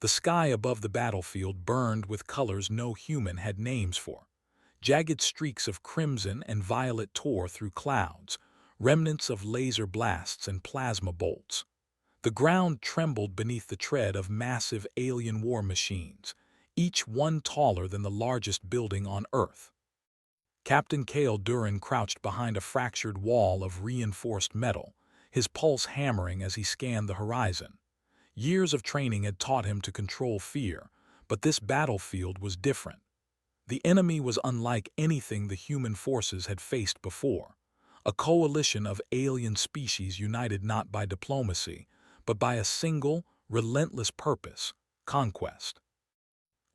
The sky above the battlefield burned with colors no human had names for. Jagged streaks of crimson and violet tore through clouds, remnants of laser blasts and plasma bolts. The ground trembled beneath the tread of massive alien war machines, each one taller than the largest building on Earth. Captain Cale Duran crouched behind a fractured wall of reinforced metal, his pulse hammering as he scanned the horizon. Years of training had taught him to control fear, but this battlefield was different. The enemy was unlike anything the human forces had faced before, a coalition of alien species united not by diplomacy, but by a single, relentless purpose: conquest.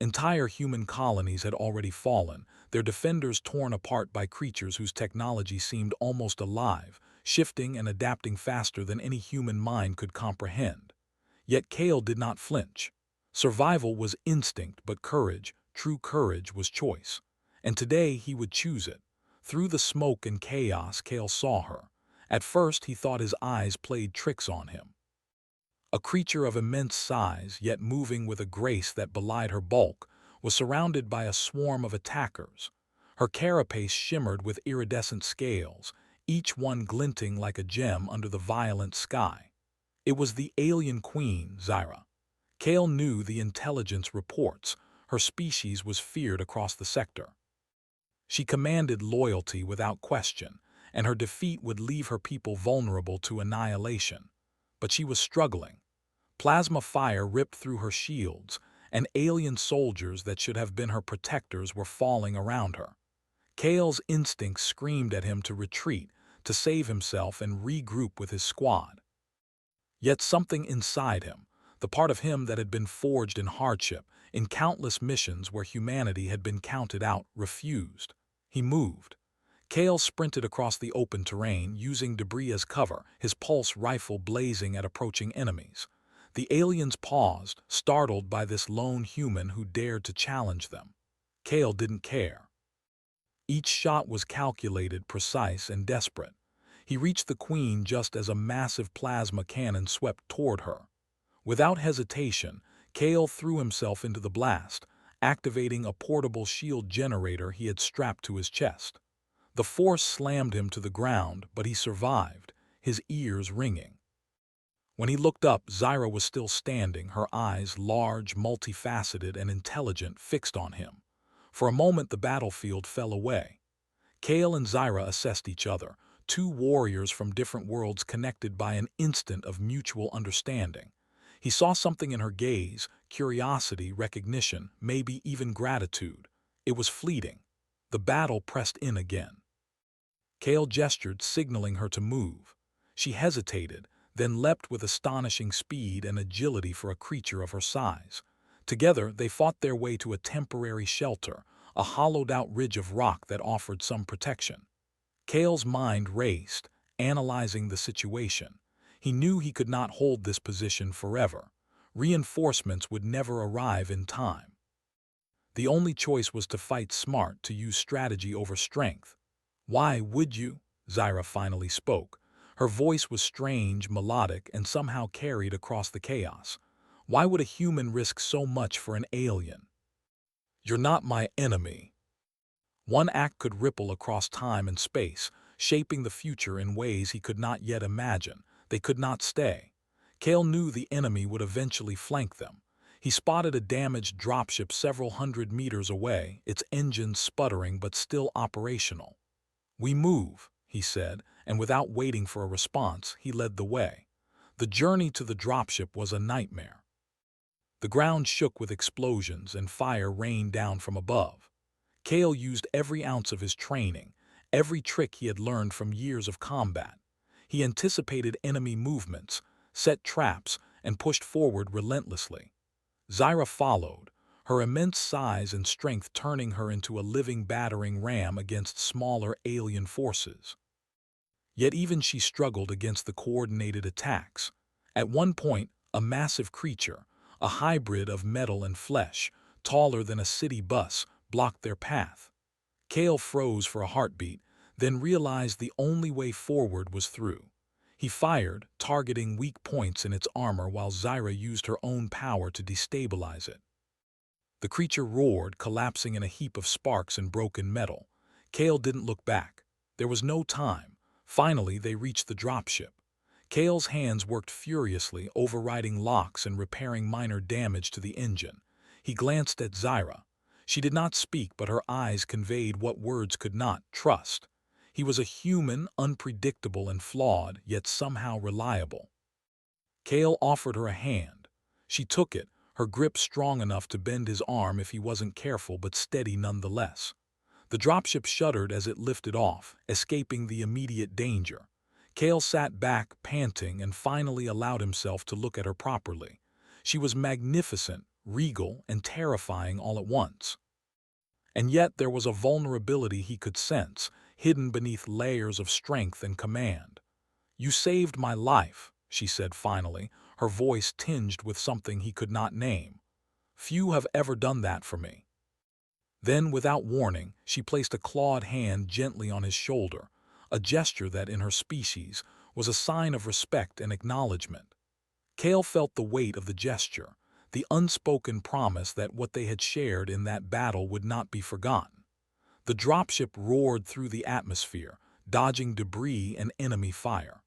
Entire human colonies had already fallen, their defenders torn apart by creatures whose technology seemed almost alive, shifting and adapting faster than any human mind could comprehend. Yet Cale did not flinch. Survival was instinct, but courage, true courage, was choice. And today he would choose it. Through the smoke and chaos, Cale saw her. At first he thought his eyes played tricks on him. A creature of immense size, yet moving with a grace that belied her bulk, was surrounded by a swarm of attackers. Her carapace shimmered with iridescent scales, each one glinting like a gem under the violent sky. It was the alien queen, Zyra. Cale knew the intelligence reports. Her species was feared across the sector. She commanded loyalty without question, and her defeat would leave her people vulnerable to annihilation. But she was struggling. Plasma fire ripped through her shields, and alien soldiers that should have been her protectors were falling around her. Cale's instincts screamed at him to retreat, to save himself and regroup with his squad. Yet something inside him, the part of him that had been forged in hardship, in countless missions where humanity had been counted out, refused. He moved. Cale sprinted across the open terrain, using debris as cover, his pulse rifle blazing at approaching enemies. The aliens paused, startled by this lone human who dared to challenge them. Cale didn't care. Each shot was calculated, precise, and desperate. He reached the queen just as a massive plasma cannon swept toward her. Without hesitation, Cale threw himself into the blast, activating a portable shield generator he had strapped to his chest. The force slammed him to the ground, but he survived, his ears ringing. When he looked up, Zyra was still standing, her eyes, large, multifaceted, and intelligent, fixed on him. For a moment the battlefield fell away. Cale and Zyra assessed each other, two warriors from different worlds connected by an instant of mutual understanding. He saw something in her gaze: curiosity, recognition, maybe even gratitude. It was fleeting. The battle pressed in again. Cale gestured, signaling her to move. She hesitated, then leapt with astonishing speed and agility for a creature of her size. Together they fought their way to a temporary shelter, a hollowed-out ridge of rock that offered some protection. Cale's mind raced, analyzing the situation. He knew he could not hold this position forever. Reinforcements would never arrive in time. The only choice was to fight smart, to use strategy over strength. "Why would you?" Zyra finally spoke. Her voice was strange, melodic, and somehow carried across the chaos. "Why would a human risk so much for an alien?" "You're not my enemy." One act could ripple across time and space, shaping the future in ways he could not yet imagine. They could not stay. Cale knew the enemy would eventually flank them. He spotted a damaged dropship several hundred meters away, its engines sputtering but still operational. "We move," he said, and without waiting for a response, he led the way. The journey to the dropship was a nightmare. The ground shook with explosions and fire rained down from above. Cale used every ounce of his training, every trick he had learned from years of combat. He anticipated enemy movements, set traps, and pushed forward relentlessly. Zyra followed, her immense size and strength turning her into a living battering ram against smaller alien forces. Yet even she struggled against the coordinated attacks. At one point, a massive creature, a hybrid of metal and flesh, taller than a city bus, blocked their path. Cale froze for a heartbeat, then realized the only way forward was through. He fired, targeting weak points in its armor while Zyra used her own power to destabilize it. The creature roared, collapsing in a heap of sparks and broken metal. Kale didn't look back. There was no time. Finally, they reached the dropship. Kale's hands worked furiously, overriding locks and repairing minor damage to the engine. He glanced at Zyra. She did not speak, but her eyes conveyed what words could not: trust. He was a human, unpredictable and flawed, yet somehow reliable. Kale offered her a hand. She took it, her grip strong enough to bend his arm if he wasn't careful, but steady nonetheless. The dropship shuddered as it lifted off, escaping the immediate danger. Kale sat back, panting, and finally allowed himself to look at her properly. She was magnificent, regal, and terrifying all at once. And yet there was a vulnerability he could sense, hidden beneath layers of strength and command. "You saved my life," she said finally, her voice tinged with something he could not name. "Few have ever done that for me." Then, without warning, she placed a clawed hand gently on his shoulder, a gesture that, in her species, was a sign of respect and acknowledgement. Kale felt the weight of the gesture, the unspoken promise that what they had shared in that battle would not be forgotten. The dropship roared through the atmosphere, dodging debris and enemy fire.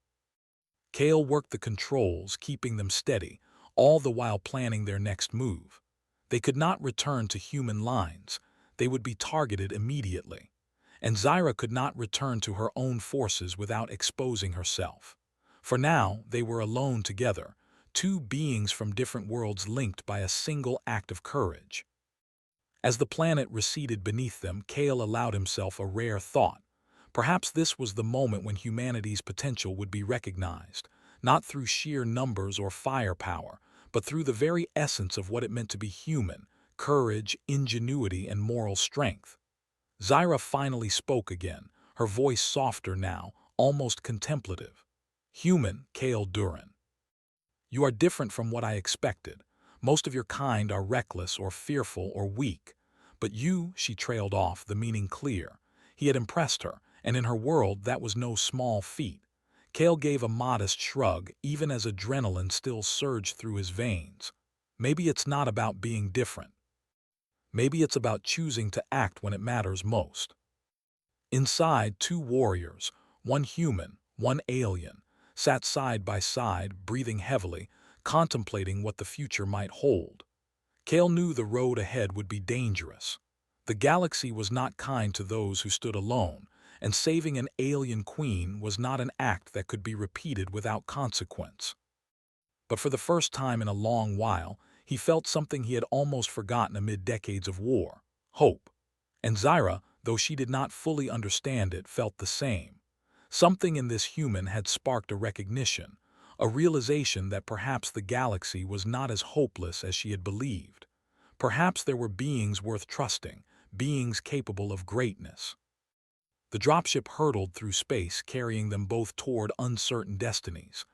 Kale worked the controls, keeping them steady, all the while planning their next move. They could not return to human lines. They would be targeted immediately. And Zyra could not return to her own forces without exposing herself. For now, they were alone together, two beings from different worlds linked by a single act of courage. As the planet receded beneath them, Kale allowed himself a rare thought. Perhaps this was the moment when humanity's potential would be recognized, not through sheer numbers or firepower, but through the very essence of what it meant to be human: courage, ingenuity, and moral strength. Zyra finally spoke again, her voice softer now, almost contemplative. "Human, Kale Duran. You are different from what I expected. Most of your kind are reckless or fearful or weak. But you," she trailed off, the meaning clear. He had impressed her, and in her world that was no small feat. Kale gave a modest shrug, even as adrenaline still surged through his veins. "Maybe it's not about being different. Maybe it's about choosing to act when it matters most." Inside, two warriors, one human, one alien, sat side by side, breathing heavily, contemplating what the future might hold. Kale knew the road ahead would be dangerous. The galaxy was not kind to those who stood alone, and saving an alien queen was not an act that could be repeated without consequence. But for the first time in a long while, he felt something he had almost forgotten amid decades of war: hope. And Zyra, though she did not fully understand it, felt the same. Something in this human had sparked a recognition, a realization that perhaps the galaxy was not as hopeless as she had believed. Perhaps there were beings worth trusting, beings capable of greatness. The dropship hurtled through space, carrying them both toward uncertain destinies.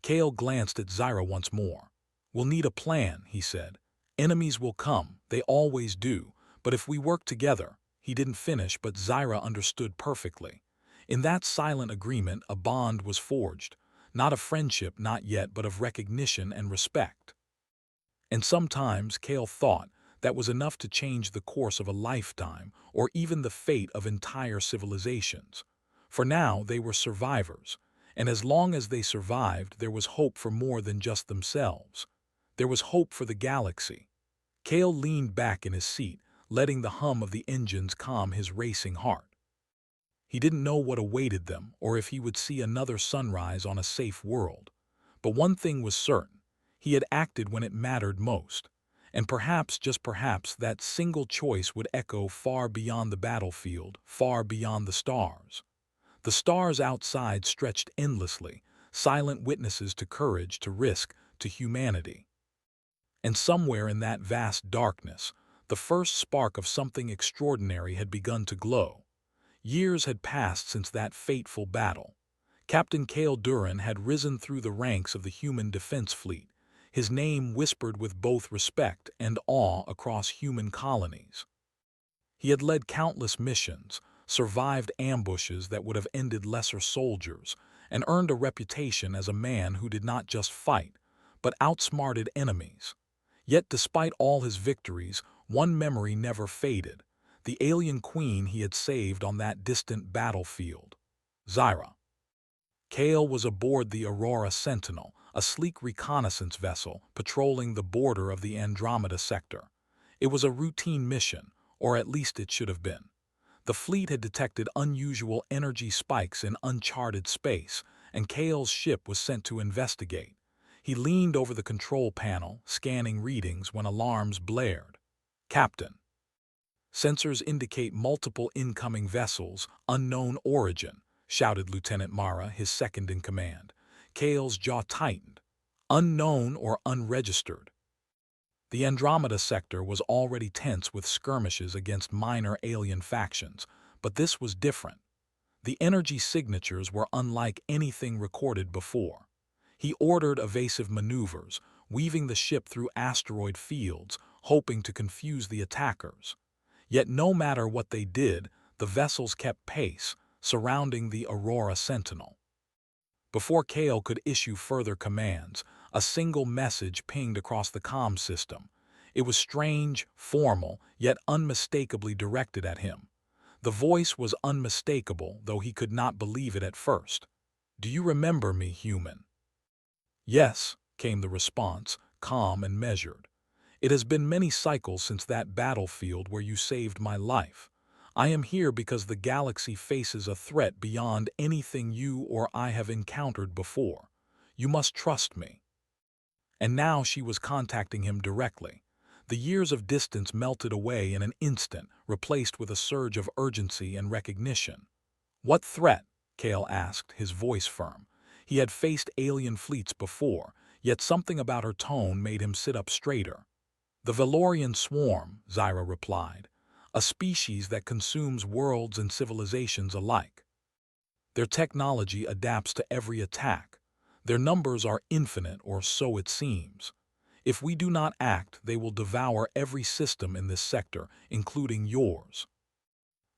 Kale glanced at Zyra once more. "We'll need a plan," he said. "Enemies will come, they always do, but if we work together—" He didn't finish, but Zyra understood perfectly. In that silent agreement, a bond was forged. Not of friendship, not yet, but of recognition and respect. And sometimes, Kale thought, that was enough to change the course of a lifetime, or even the fate of entire civilizations. For now, they were survivors, and as long as they survived, there was hope for more than just themselves. There was hope for the galaxy. Kale leaned back in his seat, letting the hum of the engines calm his racing heart. He didn't know what awaited them, or if he would see another sunrise on a safe world. But one thing was certain: he had acted when it mattered most. And perhaps, just perhaps, that single choice would echo far beyond the battlefield, far beyond the stars. The stars outside stretched endlessly, silent witnesses to courage, to risk, to humanity. And somewhere in that vast darkness, the first spark of something extraordinary had begun to glow. Years had passed since that fateful battle. Captain Kale Duran had risen through the ranks of the human defense fleet, his name whispered with both respect and awe across human colonies. He had led countless missions, survived ambushes that would have ended lesser soldiers, and earned a reputation as a man who did not just fight, but outsmarted enemies. Yet despite all his victories, one memory never faded: the alien queen he had saved on that distant battlefield. Zyra. Kale was aboard the Aurora Sentinel, a sleek reconnaissance vessel patrolling the border of the Andromeda sector. It was a routine mission, or at least it should have been. The fleet had detected unusual energy spikes in uncharted space, and Kale's ship was sent to investigate. He leaned over the control panel, scanning readings when alarms blared. "Captain, sensors indicate multiple incoming vessels, unknown origin," shouted Lieutenant Mara, his second in command. Kale's jaw tightened. Unknown or unregistered. The Andromeda sector was already tense with skirmishes against minor alien factions, but this was different. The energy signatures were unlike anything recorded before. He ordered evasive maneuvers, weaving the ship through asteroid fields, hoping to confuse the attackers. Yet no matter what they did, the vessels kept pace, surrounding the Aurora Sentinel. Before Kale could issue further commands, a single message pinged across the comm system. It was strange, formal, yet unmistakably directed at him. The voice was unmistakable, though he could not believe it at first. "Do you remember me, human?" "Yes," came the response, calm and measured. "It has been many cycles since that battlefield where you saved my life. I am here because the galaxy faces a threat beyond anything you or I have encountered before. You must trust me." And now she was contacting him directly. The years of distance melted away in an instant, replaced with a surge of urgency and recognition. "What threat?" Kale asked, his voice firm. He had faced alien fleets before, yet something about her tone made him sit up straighter. "The Valorian swarm," Zyra replied, "a species that consumes worlds and civilizations alike. Their technology adapts to every attack. Their numbers are infinite, or so it seems. If we do not act, they will devour every system in this sector, including yours."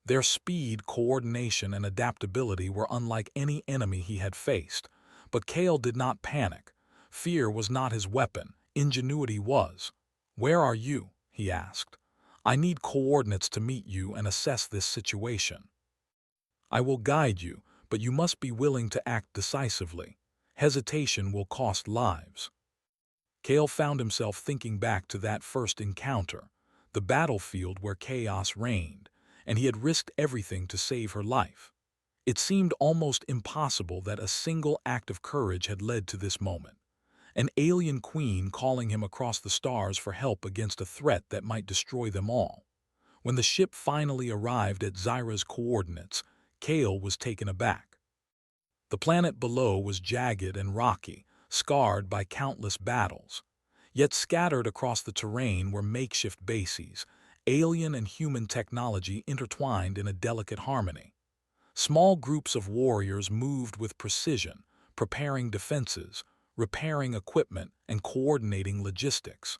Their speed, coordination, and adaptability were unlike any enemy he had faced. But Kale did not panic. Fear was not his weapon, ingenuity was. "Where are you?" he asked. "I need coordinates to meet you and assess this situation." "I will guide you, but you must be willing to act decisively. Hesitation will cost lives." Kale found himself thinking back to that first encounter, the battlefield where chaos reigned, and he had risked everything to save her life. It seemed almost impossible that a single act of courage had led to this moment. An alien queen calling him across the stars for help against a threat that might destroy them all. When the ship finally arrived at Zyra's coordinates, Kale was taken aback. The planet below was jagged and rocky, scarred by countless battles. Yet scattered across the terrain were makeshift bases, alien and human technology intertwined in a delicate harmony. Small groups of warriors moved with precision, preparing defenses, repairing equipment, and coordinating logistics.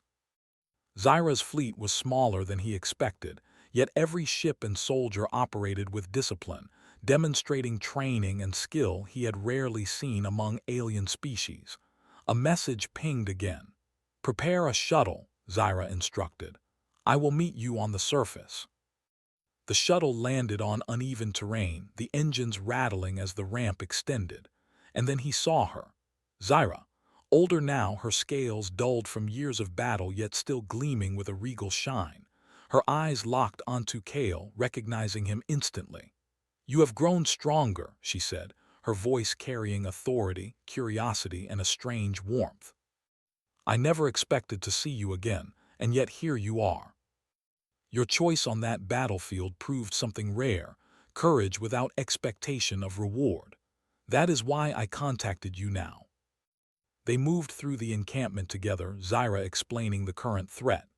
Zyra's fleet was smaller than he expected, yet every ship and soldier operated with discipline, demonstrating training and skill he had rarely seen among alien species. A message pinged again. "Prepare a shuttle," Zyra instructed. "I will meet you on the surface." The shuttle landed on uneven terrain, the engines rattling as the ramp extended. And then he saw her. Zyra, older now, her scales dulled from years of battle yet still gleaming with a regal shine. Her eyes locked onto Kale, recognizing him instantly. "You have grown stronger," she said, her voice carrying authority, curiosity, and a strange warmth. "I never expected to see you again, and yet here you are. Your choice on that battlefield proved something rare, courage without expectation of reward. That is why I contacted you now." They moved through the encampment together, Zyra explaining the current threat.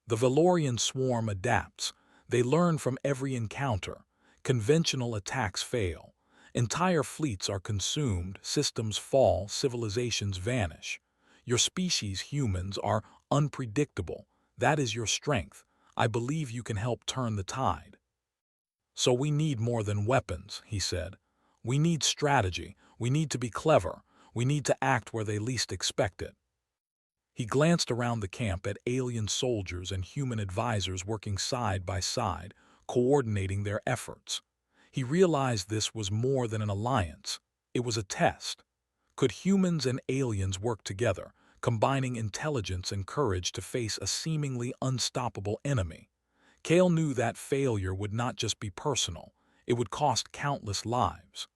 "The Valorian swarm adapts. They learn from every encounter. Conventional attacks fail. Entire fleets are consumed, systems fall, civilizations vanish. Your species, humans, are unpredictable. That is your strength. I believe you can help turn the tide." "So we need more than weapons," he said. "We need strategy, We need to be clever. We need to act where they least expect it. He glanced around the camp at alien soldiers and human advisors working side by side, coordinating their efforts. He realized this was more than an alliance. It was a test. Could humans and aliens work together, combining intelligence and courage to face a seemingly unstoppable enemy? Kale knew that failure would not just be personal, it would cost countless lives.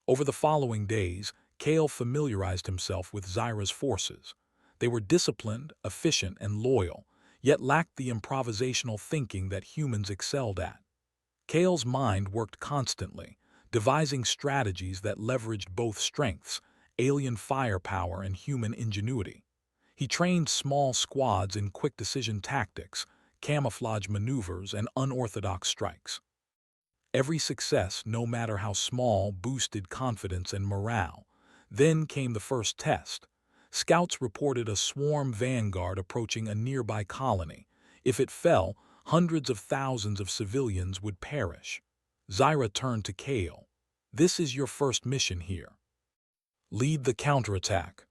Over the following days, Kale familiarized himself with Zyra's forces. They were disciplined, efficient, and loyal, yet lacked the improvisational thinking that humans excelled at. Kale's mind worked constantly, devising strategies that leveraged both strengths, alien firepower and human ingenuity. He trained small squads in quick decision tactics, camouflage maneuvers, and unorthodox strikes. Every success, no matter how small, boosted confidence and morale. Then came the first test. Scouts reported a swarm vanguard approaching a nearby colony. If it fell, hundreds of thousands of civilians would perish. Zyra turned to Kale. This is your first mission here. Lead the counterattack.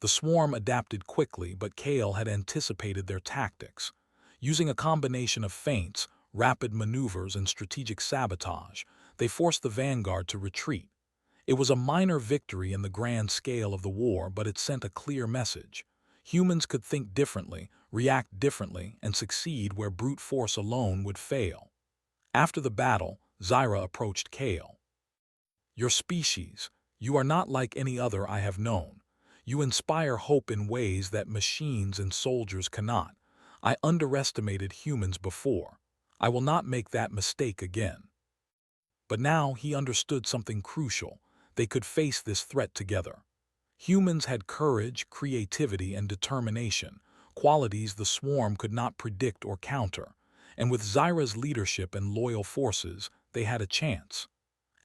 The swarm adapted quickly, but Kale had anticipated their tactics. Using a combination of feints, rapid maneuvers, and strategic sabotage, they forced the vanguard to retreat. It was a minor victory in the grand scale of the war, but it sent a clear message. Humans could think differently, react differently, and succeed where brute force alone would fail. After the battle, Zyra approached Kale. Your species, you are not like any other I have known. You inspire hope in ways that machines and soldiers cannot. I underestimated humans before. I will not make that mistake again. But now he understood something crucial. They could face this threat together. Humans had courage, creativity, and determination, qualities the swarm could not predict or counter. And with Zyra's leadership and loyal forces, they had a chance.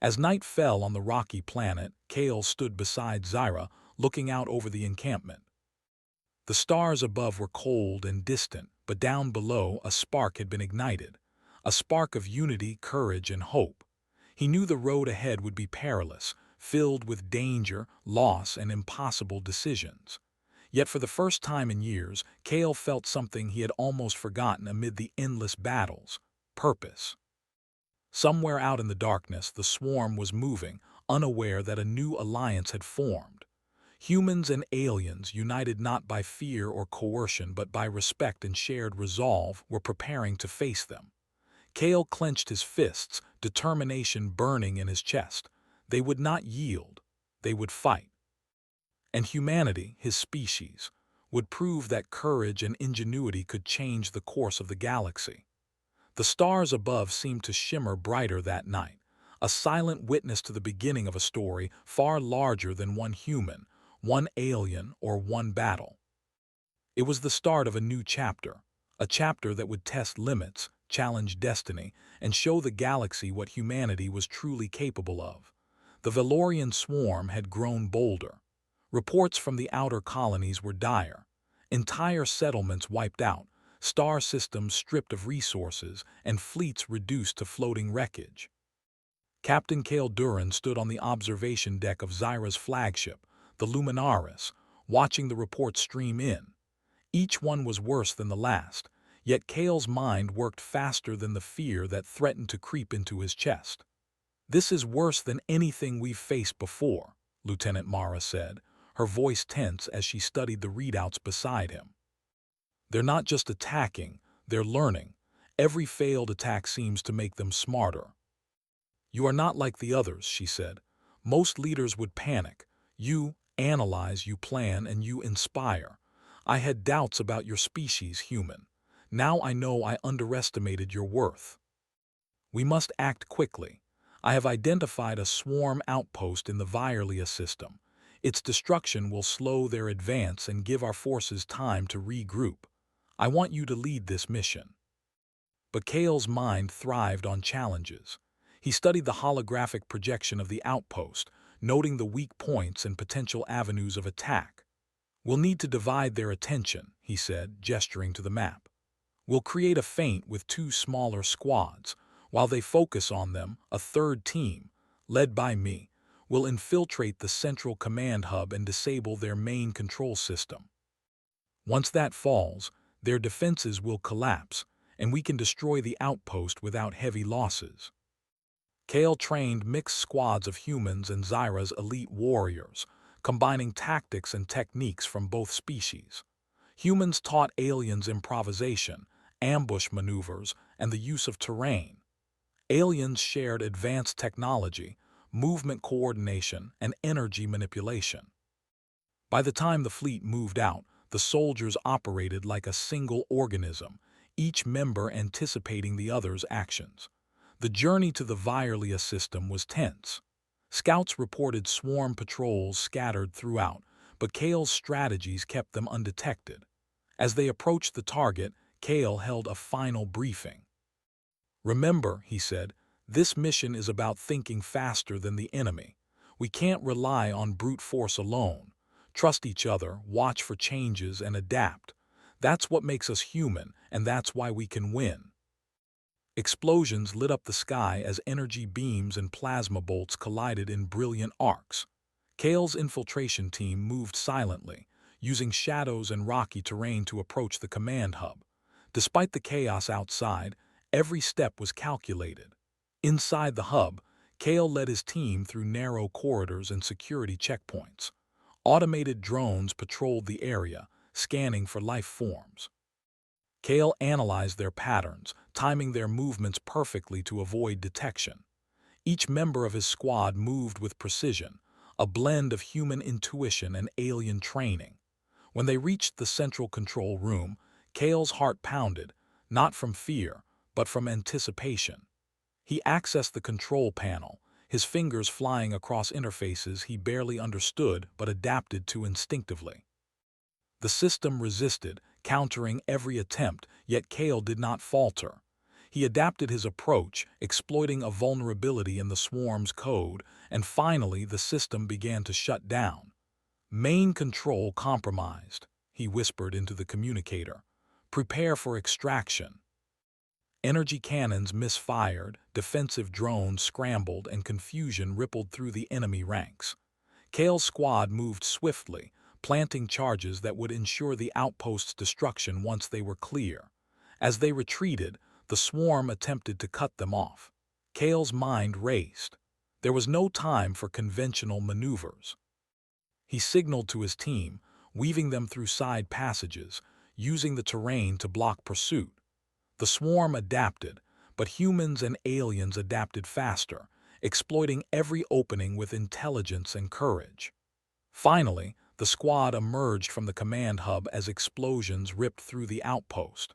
As night fell on the rocky planet, Kale stood beside Zyra, looking out over the encampment. The stars above were cold and distant, but down below a spark had been ignited. A spark of unity, courage, and hope. He knew the road ahead would be perilous, filled with danger, loss, and impossible decisions. Yet for the first time in years, Kale felt something he had almost forgotten amid the endless battles: purpose. Somewhere out in the darkness, the swarm was moving, unaware that a new alliance had formed. Humans and aliens, united not by fear or coercion but by respect and shared resolve, were preparing to face them. Kale clenched his fists, determination burning in his chest. They would not yield. They would fight. And humanity, his species, would prove that courage and ingenuity could change the course of the galaxy. The stars above seemed to shimmer brighter that night, a silent witness to the beginning of a story far larger than one human, one alien, or one battle. It was the start of a chapter that would test limits, challenge destiny, and show the galaxy what humanity was truly capable of. The Valorian swarm had grown bolder. Reports from the outer colonies were dire. Entire settlements wiped out, star systems stripped of resources, and fleets reduced to floating wreckage. Captain Kale Duran stood on the observation deck of Zyra's flagship, the Luminaris, watching the reports stream in. Each one was worse than the last, yet Kale's mind worked faster than the fear that threatened to creep into his chest. "This is worse than anything we've faced before," Lieutenant Mara said, her voice tense as she studied the readouts beside him. "They're not just attacking, they're learning. Every failed attack seems to make them smarter." "You are not like the others," she said. "Most leaders would panic. You analyze, you plan, and you inspire. I had doubts about your species, human. Now I know I underestimated your worth. We must act quickly. I have identified a swarm outpost in the Violia system. Its destruction will slow their advance and give our forces time to regroup. I want you to lead this mission." But Kale's mind thrived on challenges. He studied the holographic projection of the outpost, noting the weak points and potential avenues of attack. "We'll need to divide their attention," he said, gesturing to the map. "We'll create a feint with two smaller squads. While they focus on them, a third team, led by me, will infiltrate the central command hub and disable their main control system. Once that falls, their defenses will collapse, and we can destroy the outpost without heavy losses. Kale trained mixed squads of humans and Zyra's elite warriors, combining tactics and techniques from both species. Humans taught aliens improvisation, ambush maneuvers, and the use of terrain. Aliens shared advanced technology, movement coordination, and energy manipulation. By the time the fleet moved out, the soldiers operated like a single organism, each member anticipating the other's actions. The journey to the Vierlia system was tense. Scouts reported swarm patrols scattered throughout, but Kale's strategies kept them undetected. As they approached the target, Kale held a final briefing. "Remember," he said, "this mission is about thinking faster than the enemy. We can't rely on brute force alone. Trust each other, watch for changes, and adapt. That's what makes us human, and that's why we can win." Explosions lit up the sky as energy beams and plasma bolts collided in brilliant arcs. Kale's infiltration team moved silently, using shadows and rocky terrain to approach the command hub. Despite the chaos outside, every step was calculated. Inside the hub, Kale led his team through narrow corridors and security checkpoints. Automated drones patrolled the area, scanning for life forms. Kale analyzed their patterns, timing their movements perfectly to avoid detection. Each member of his squad moved with precision, a blend of human intuition and alien training. When they reached the central control room, Kale's heart pounded, not from fear, but from anticipation. He accessed the control panel, his fingers flying across interfaces he barely understood but adapted to instinctively. The system resisted, countering every attempt, yet Kale did not falter. He adapted his approach, exploiting a vulnerability in the swarm's code, and finally the system began to shut down. "Main control compromised," he whispered into the communicator. "Prepare for extraction." Energy cannons misfired, defensive drones scrambled, and confusion rippled through the enemy ranks. Kale's squad moved swiftly, planting charges that would ensure the outpost's destruction once they were clear. As they retreated, the swarm attempted to cut them off. Kale's mind raced. There was no time for conventional maneuvers. He signaled to his team, weaving them through side passages, using the terrain to block pursuit. The swarm adapted, but humans and aliens adapted faster, exploiting every opening with intelligence and courage. Finally, the squad emerged from the command hub as explosions ripped through the outpost.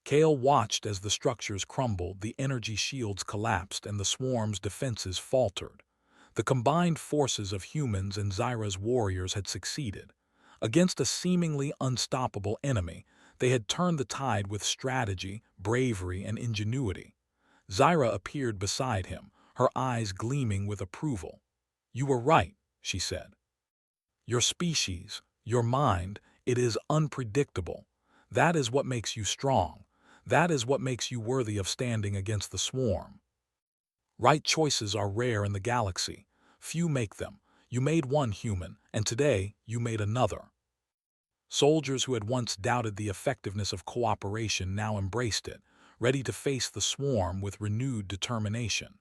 Kale watched as the structures crumbled, the energy shields collapsed, and the swarm's defenses faltered. The combined forces of humans and Zyra's warriors had succeeded. Against a seemingly unstoppable enemy, they had turned the tide with strategy, bravery, and ingenuity. Zyra appeared beside him, her eyes gleaming with approval. "You were right," she said. "Your species, your mind, it is unpredictable. That is what makes you strong. That is what makes you worthy of standing against the swarm. Right choices are rare in the galaxy. Few make them. You made one human, and today you made another." Soldiers who had once doubted the effectiveness of cooperation now embraced it, ready to face the swarm with renewed determination.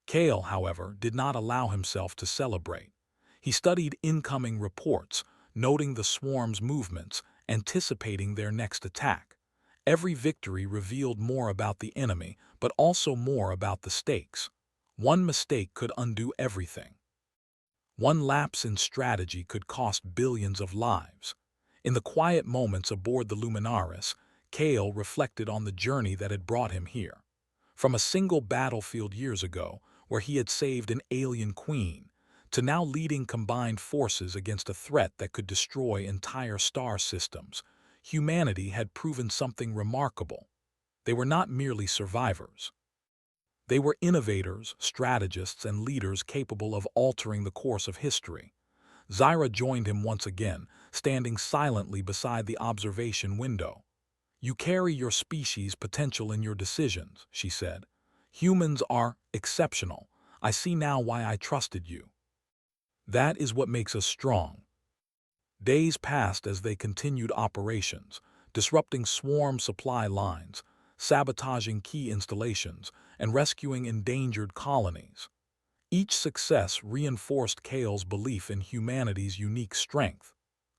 Kale, however, did not allow himself to celebrate. He studied incoming reports, noting the swarm's movements, anticipating their next attack. Every victory revealed more about the enemy, but also more about the stakes. One mistake could undo everything. One lapse in strategy could cost billions of lives. In the quiet moments aboard the Luminaris, Kale reflected on the journey that had brought him here. From a single battlefield years ago, where he had saved an alien queen, to now leading combined forces against a threat that could destroy entire star systems, humanity had proven something remarkable. They were not merely survivors. They were innovators, strategists, and leaders capable of altering the course of history. Zyra joined him once again, standing silently beside the observation window. "You carry your species' potential in your decisions," she said. "Humans are exceptional. I see now why I trusted you." That is what makes us strong. Days passed as they continued operations, disrupting swarm supply lines, sabotaging key installations, and rescuing endangered colonies. Each success reinforced Kale's belief in humanity's unique strength,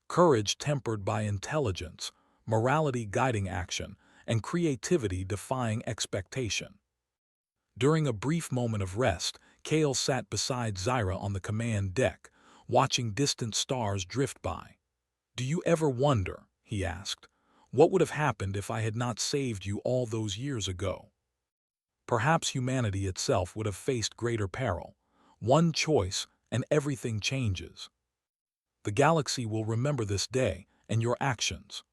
courage tempered by intelligence, morality guiding action, and creativity defying expectation. During a brief moment of rest, Kale sat beside Zyra on the command deck, watching distant stars drift by. "Do you ever wonder," he asked, "what would have happened if I had not saved you all those years ago? Perhaps humanity itself would have faced greater peril. One choice, and everything changes. The galaxy will remember this day and your actions."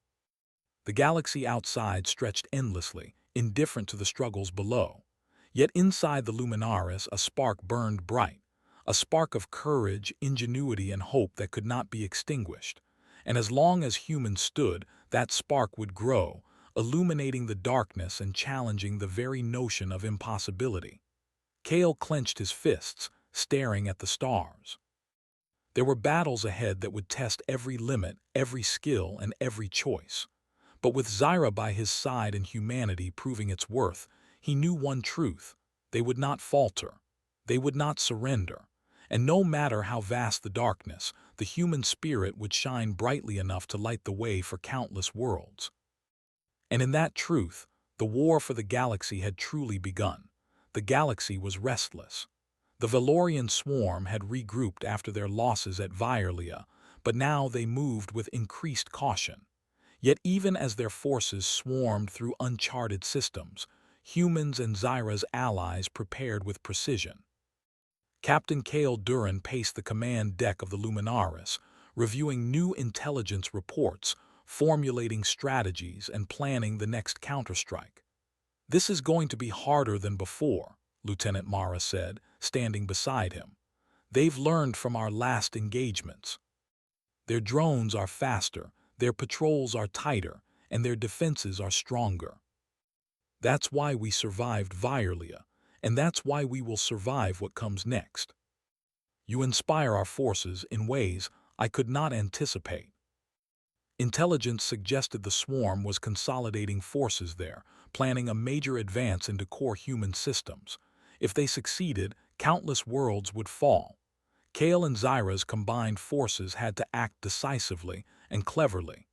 The galaxy outside stretched endlessly, indifferent to the struggles below. Yet inside the Luminaris a spark burned bright, a spark of courage, ingenuity, and hope that could not be extinguished. And as long as humans stood, that spark would grow, illuminating the darkness and challenging the very notion of impossibility. Kale clenched his fists, staring at the stars. There were battles ahead that would test every limit, every skill, and every choice. But with Zyra by his side and humanity proving its worth, he knew one truth: they would not falter. They would not surrender. And no matter how vast the darkness, the human spirit would shine brightly enough to light the way for countless worlds. And in that truth, the war for the galaxy had truly begun. The galaxy was restless. The Valorian swarm had regrouped after their losses at Vierlia, but now they moved with increased caution. Yet even as their forces swarmed through uncharted systems, humans and Zyra's allies prepared with precision. Captain Kale Duran paced the command deck of the Luminaris, reviewing new intelligence reports, formulating strategies, and planning the next counterstrike. "This is going to be harder than before," Lieutenant Mara said, standing beside him. "They've learned from our last engagements. Their drones are faster, their patrols are tighter, and their defenses are stronger. That's why we survived Vierlia, and that's why we will survive what comes next. You inspire our forces in ways I could not anticipate." Intelligence suggested the swarm was consolidating forces there, planning a major advance into core human systems. If they succeeded, countless worlds would fall. Kale and Zyra's combined forces had to act decisively and cleverly.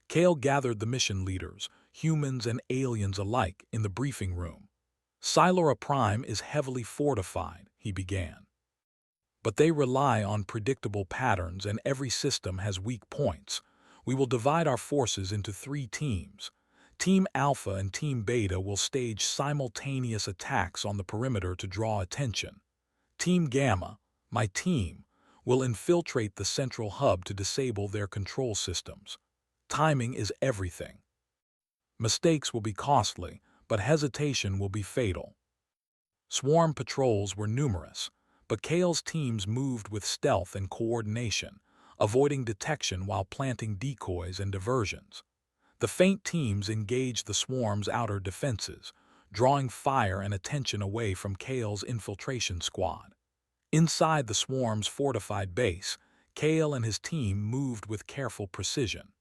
Kale gathered the mission leaders, humans and aliens alike, in the briefing room. "Silora Prime is heavily fortified," he began. "But they rely on predictable patterns and every system has weak points. We will divide our forces into 3 teams. Team Alpha and Team Beta will stage simultaneous attacks on the perimeter to draw attention. Team Gamma, my team, will infiltrate the central hub to disable their control systems. Timing is everything. Mistakes will be costly, but hesitation will be fatal." Swarm patrols were numerous, but Kale's teams moved with stealth and coordination, avoiding detection while planting decoys and diversions. The faint teams engaged the swarm's outer defenses, drawing fire and attention away from Kale's infiltration squad. Inside the swarm's fortified base, Kale and his team moved with careful precision.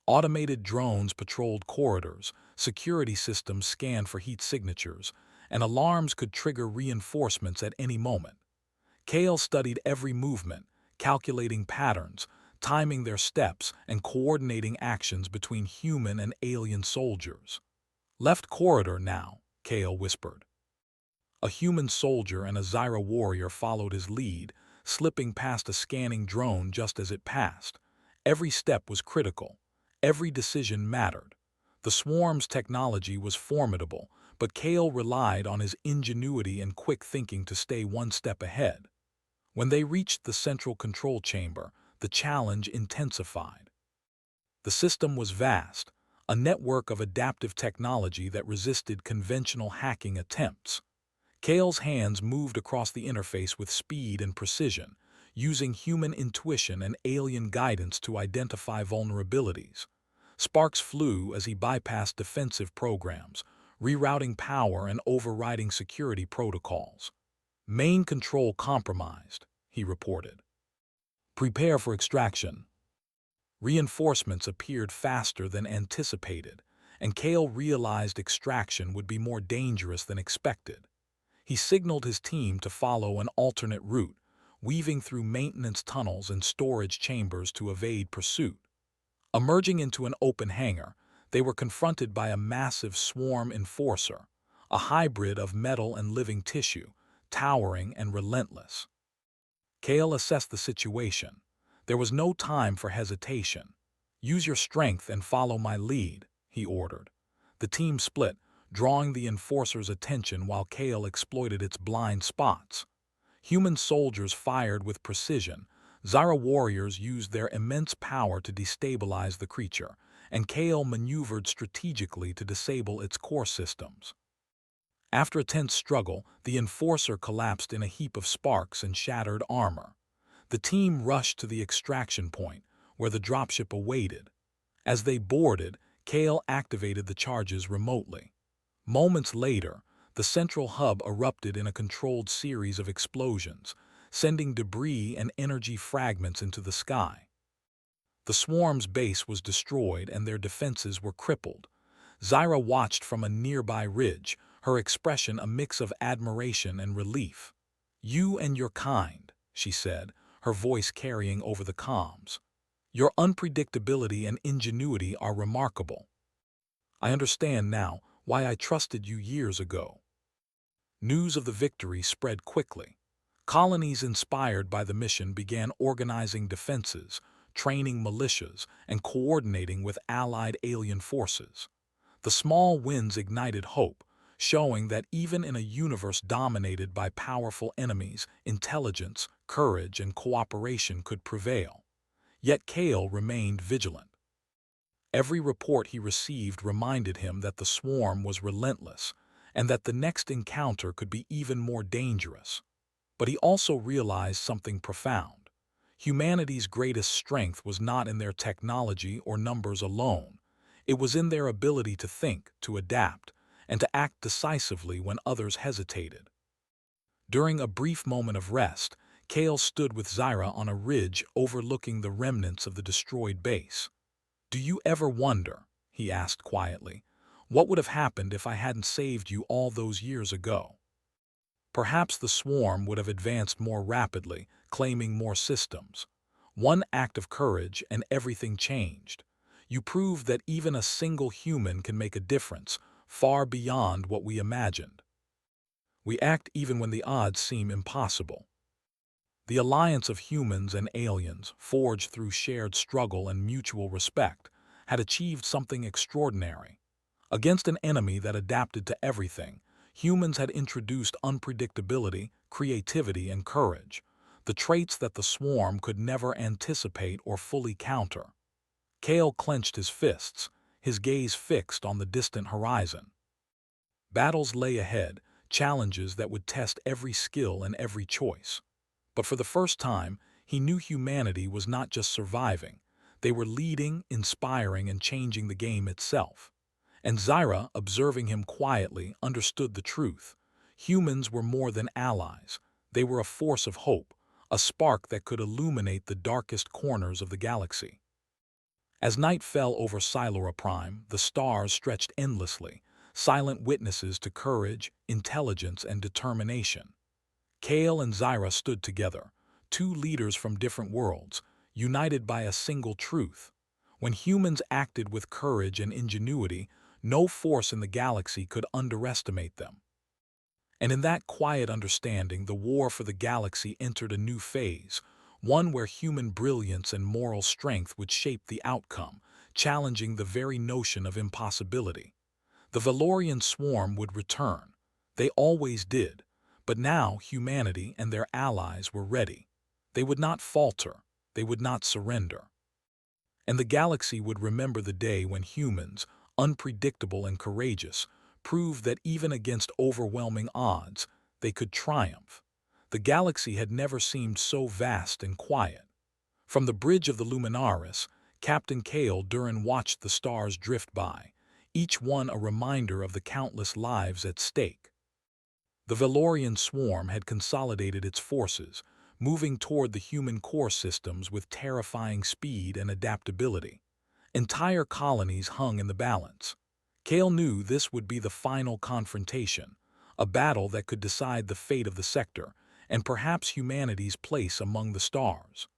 Automated drones patrolled corridors, security systems scanned for heat signatures, and alarms could trigger reinforcements at any moment. Kale studied every movement, calculating patterns, timing their steps, and coordinating actions between human and alien soldiers. "Left corridor now," Kale whispered. A human soldier and a Zyra warrior followed his lead, slipping past a scanning drone just as it passed. Every step was critical. Every decision mattered. The swarm's technology was formidable, but Kale relied on his ingenuity and quick thinking to stay one step ahead. When they reached the central control chamber, the challenge intensified. The system was vast, a network of adaptive technology that resisted conventional hacking attempts. Kale's hands moved across the interface with speed and precision, using human intuition and alien guidance to identify vulnerabilities. Sparks flew as he bypassed defensive programs, rerouting power and overriding security protocols. "Main control compromised," he reported. Prepare for extraction. Reinforcements appeared faster than anticipated, and Kale realized extraction would be more dangerous than expected. He signaled his team to follow an alternate route, weaving through maintenance tunnels and storage chambers to evade pursuit. Emerging into an open hangar, they were confronted by a massive swarm enforcer, a hybrid of metal and living tissue, towering and relentless. Kale assessed the situation. There was no time for hesitation. "Use your strength and follow my lead," he ordered. The team split, drawing the enforcer's attention while Kale exploited its blind spots. Human soldiers fired with precision, Zyra warriors used their immense power to destabilize the creature, and Kale maneuvered strategically to disable its core systems. After a tense struggle, the enforcer collapsed in a heap of sparks and shattered armor. The team rushed to the extraction point, where the dropship awaited. As they boarded, Kale activated the charges remotely. Moments later, the central hub erupted in a controlled series of explosions, sending debris and energy fragments into the sky. The swarm's base was destroyed and their defenses were crippled. Zyra watched from a nearby ridge, her expression a mix of admiration and relief. "You and your kind," she said, her voice carrying over the comms. "Your unpredictability and ingenuity are remarkable. I understand now why I trusted you years ago." News of the victory spread quickly. Colonies inspired by the mission began organizing defenses, training militias, and coordinating with allied alien forces. The small wins ignited hope, showing that even in a universe dominated by powerful enemies, intelligence, courage, and cooperation could prevail. Yet Kale remained vigilant. Every report he received reminded him that the swarm was relentless, and that the next encounter could be even more dangerous. But he also realized something profound. Humanity's greatest strength was not in their technology or numbers alone. It was in their ability to think, to adapt, and to act decisively when others hesitated. During a brief moment of rest, Kale stood with Zyra on a ridge overlooking the remnants of the destroyed base. "Do you ever wonder," he asked quietly, "what would have happened if I hadn't saved you all those years ago?" Perhaps the swarm would have advanced more rapidly, claiming more systems. One act of courage and everything changed. You proved that even a single human can make a difference, far beyond what we imagined. We act even when the odds seem impossible. The alliance of humans and aliens, forged through shared struggle and mutual respect, had achieved something extraordinary. Against an enemy that adapted to everything, humans had introduced unpredictability, creativity, and courage, the traits that the swarm could never anticipate or fully counter. Kale clenched his fists, his gaze fixed on the distant horizon. Battles lay ahead, challenges that would test every skill and every choice. But for the first time, he knew humanity was not just surviving. They were leading, inspiring, and changing the game itself. And Zyra, observing him quietly, understood the truth. Humans were more than allies. They were a force of hope, a spark that could illuminate the darkest corners of the galaxy. As night fell over Silura Prime, the stars stretched endlessly, silent witnesses to courage, intelligence, and determination. Kale and Zyra stood together, two leaders from different worlds, united by a single truth. When humans acted with courage and ingenuity, no force in the galaxy could underestimate them. And in that quiet understanding, the war for the galaxy entered a new phase, one where human brilliance and moral strength would shape the outcome, challenging the very notion of impossibility. The Valorian swarm would return. They always did. But now humanity and their allies were ready. They would not falter. They would not surrender. And the galaxy would remember the day when humans, unpredictable and courageous, proved that even against overwhelming odds, they could triumph. The galaxy had never seemed so vast and quiet. From the bridge of the Luminaris, Captain Kale Duran watched the stars drift by, each one a reminder of the countless lives at stake. The Valorian swarm had consolidated its forces, moving toward the human core systems with terrifying speed and adaptability. Entire colonies hung in the balance. Kale knew this would be the final confrontation, a battle that could decide the fate of the sector and perhaps humanity's place among the stars.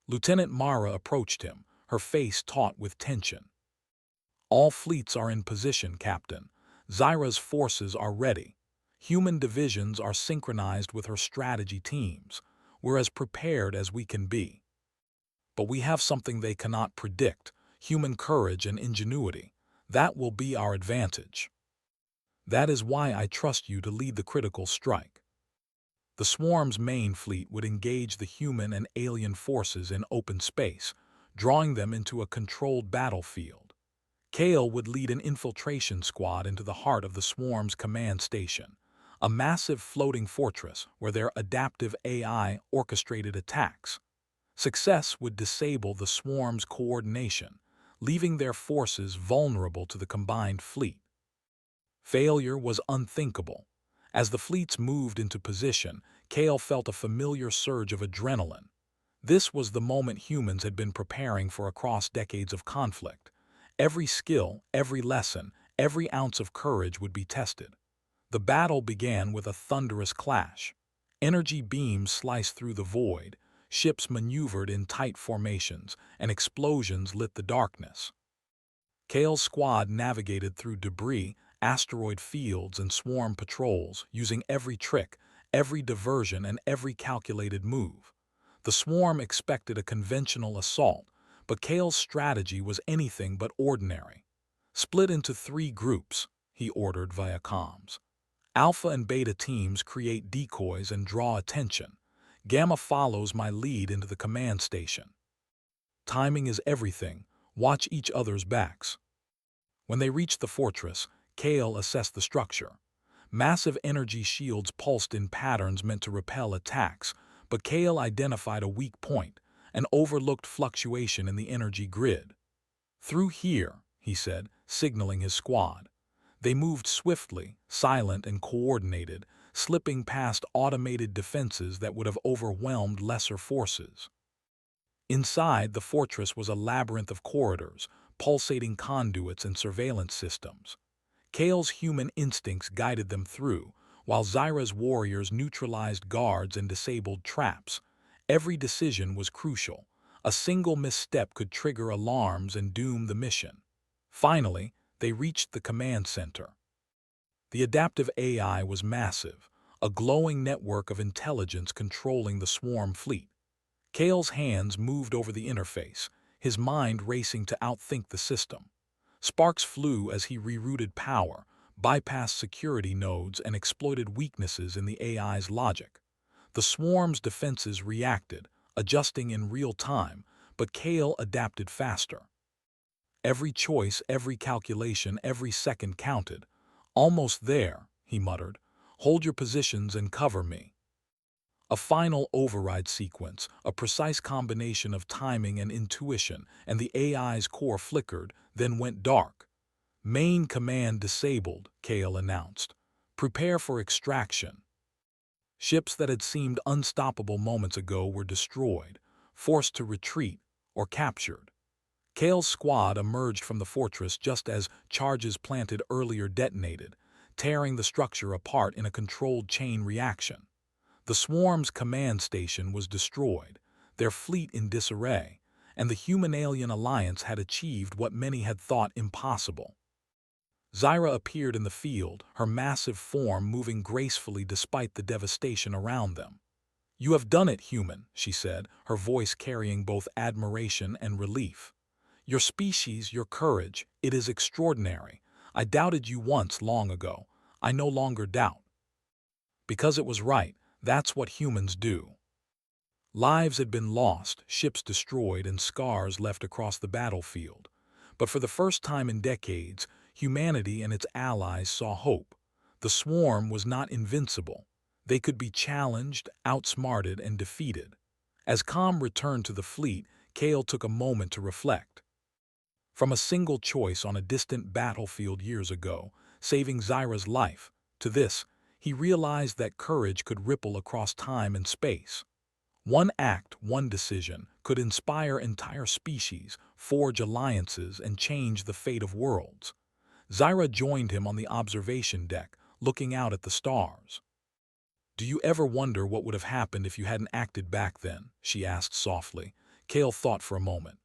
Lieutenant Mara approached him, her face taut with tension. All fleets are in position, Captain. Zyra's forces are ready. Human divisions are synchronized with her strategy teams. We're as prepared as we can be. But we have something they cannot predict, human courage and ingenuity. That will be our advantage. That is why I trust you to lead the critical strike. The swarm's main fleet would engage the human and alien forces in open space, drawing them into a controlled battlefield. Kale would lead an infiltration squad into the heart of the swarm's command station, a massive floating fortress where their adaptive AI orchestrated attacks. Success would disable the swarm's coordination, leaving their forces vulnerable to the combined fleet. Failure was unthinkable. As the fleets moved into position, Kale felt a familiar surge of adrenaline. This was the moment humans had been preparing for across decades of conflict. Every skill, every lesson, every ounce of courage would be tested. The battle began with a thunderous clash. Energy beams sliced through the void, ships maneuvered in tight formations, and explosions lit the darkness. Kale's squad navigated through debris, asteroid fields, and swarm patrols, using every trick, every diversion, and every calculated move. The swarm expected a conventional assault, but Kale's strategy was anything but ordinary. Split into 3 groups, he ordered via comms. Alpha and Beta teams create decoys and draw attention. Gamma follows my lead into the command station. Timing is everything. Watch each other's backs. When they reached the fortress, Kale assessed the structure. Massive energy shields pulsed in patterns meant to repel attacks, but Kale identified a weak point, an overlooked fluctuation in the energy grid. Through here, he said, signaling his squad. They moved swiftly, silent and coordinated, slipping past automated defenses that would have overwhelmed lesser forces. Inside, the fortress was a labyrinth of corridors, pulsating conduits and surveillance systems. Kale's human instincts guided them through, while Zyra's warriors neutralized guards and disabled traps. Every decision was crucial. A single misstep could trigger alarms and doom the mission. Finally, they reached the command center. The adaptive AI was massive, a glowing network of intelligence controlling the swarm fleet. Kale's hands moved over the interface, his mind racing to outthink the system. Sparks flew as he rerouted power, bypassed security nodes, and exploited weaknesses in the AI's logic. The swarm's defenses reacted, adjusting in real time, but Kale adapted faster. Every choice, every calculation, every second counted. Almost there, he muttered. Hold your positions and cover me. A final override sequence, a precise combination of timing and intuition, and the AI's core flickered, then went dark. Main command disabled, Kale announced. Prepare for extraction. Ships that had seemed unstoppable moments ago were destroyed, forced to retreat, or captured. Kale's squad emerged from the fortress just as charges planted earlier detonated, tearing the structure apart in a controlled chain reaction. The swarm's command station was destroyed, their fleet in disarray, and the human-alien alliance had achieved what many had thought impossible. Zyra appeared in the field, her massive form moving gracefully despite the devastation around them. "You have done it, human," she said, her voice carrying both admiration and relief. "Your species, your courage, it is extraordinary. I doubted you once long ago. I no longer doubt." Because it was right, that's what humans do. Lives had been lost, ships destroyed, and scars left across the battlefield. But for the first time in decades, humanity and its allies saw hope. The swarm was not invincible. They could be challenged, outsmarted, and defeated. As calm returned to the fleet, Kale took a moment to reflect. From a single choice on a distant battlefield years ago, saving Zyra's life, to this, he realized that courage could ripple across time and space. One act, one decision, could inspire entire species, forge alliances, and change the fate of worlds. Zyra joined him on the observation deck, looking out at the stars. "Do you ever wonder what would have happened if you hadn't acted back then?" she asked softly. Kale thought for a moment.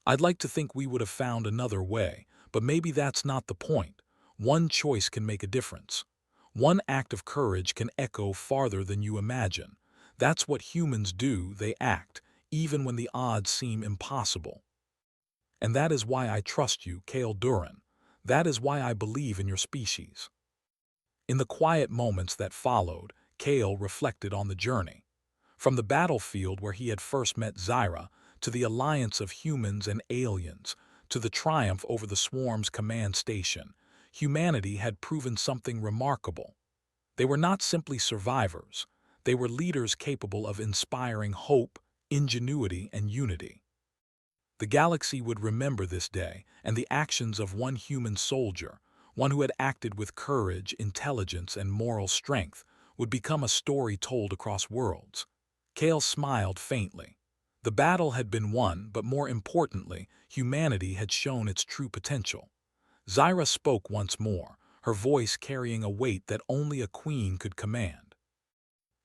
"I'd like to think we would have found another way, but maybe that's not the point. One choice can make a difference. One act of courage can echo farther than you imagine. That's what humans do, they act, even when the odds seem impossible. And that is why I trust you, Kale Duran. That is why I believe in your species." In the quiet moments that followed, Kale reflected on the journey. From the battlefield where he had first met Zyra, to the alliance of humans and aliens, to the triumph over the Swarm's command station, humanity had proven something remarkable. They were not simply survivors. They were leaders capable of inspiring hope, ingenuity, and unity. The galaxy would remember this day and the actions of one human soldier, one who had acted with courage, intelligence, and moral strength, would become a story told across worlds. Kale smiled faintly. The battle had been won, but more importantly, humanity had shown its true potential. Zyra spoke once more, her voice carrying a weight that only a queen could command.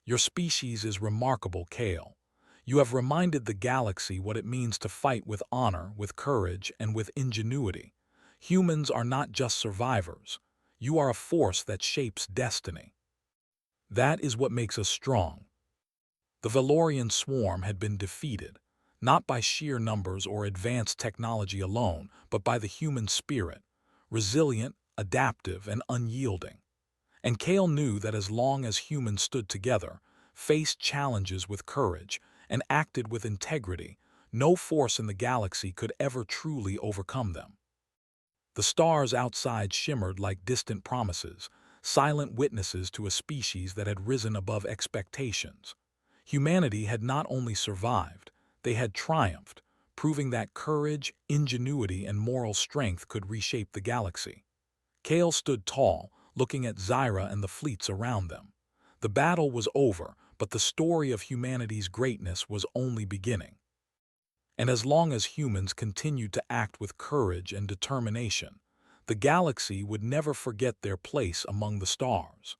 "Your species is remarkable, Kale. You have reminded the galaxy what it means to fight with honor, with courage, and with ingenuity. Humans are not just survivors. You are a force that shapes destiny. That is what makes us strong." The Valorian swarm had been defeated, not by sheer numbers or advanced technology alone, but by the human spirit, resilient, adaptive, and unyielding. And Kale knew that as long as humans stood together, faced challenges with courage, and acted with integrity, no force in the galaxy could ever truly overcome them. The stars outside shimmered like distant promises, silent witnesses to a species that had risen above expectations. Humanity had not only survived, they had triumphed, proving that courage, ingenuity, and moral strength could reshape the galaxy. Kale stood tall, looking at Zyra and the fleets around them. The battle was over, but the story of humanity's greatness was only beginning. And as long as humans continued to act with courage and determination, the galaxy would never forget their place among the stars.